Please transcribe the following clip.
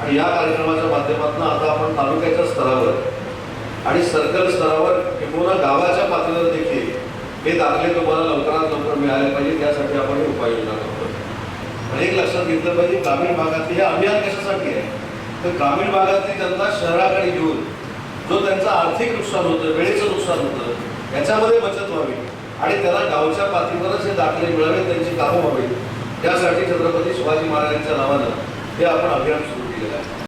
आणि या कार्यक्रमाच्या माध्यमातून आता आपण तालुक्याच्या स्तरावर आणि सर्कल स्तरावर किंवा गावाच्या पातळीवर देखील हे दाखले तुम्हाला लवकरात लवकर मिळाले पाहिजे, त्यासाठी आपण ही उपाययोजना करतो. आणि एक लक्षात घेतलं पाहिजे, ग्रामीण भागातले हे अभियान कशासाठी आहे तर ग्रामीण भागातली जनता शहराकडे घेऊन जो त्यांचं आर्थिक नुकसान होतं, वेळेचं नुकसान होतं, याच्यामध्ये बचत व्हावी आणि त्याला गावच्या पातळीवरच हे दाखले मिळावे, त्यांची कामं व्हावी, त्यासाठी छत्रपती शिवाजी महाराजांच्या नावानं हे आपण अभियान सुरू केलेलं आहे.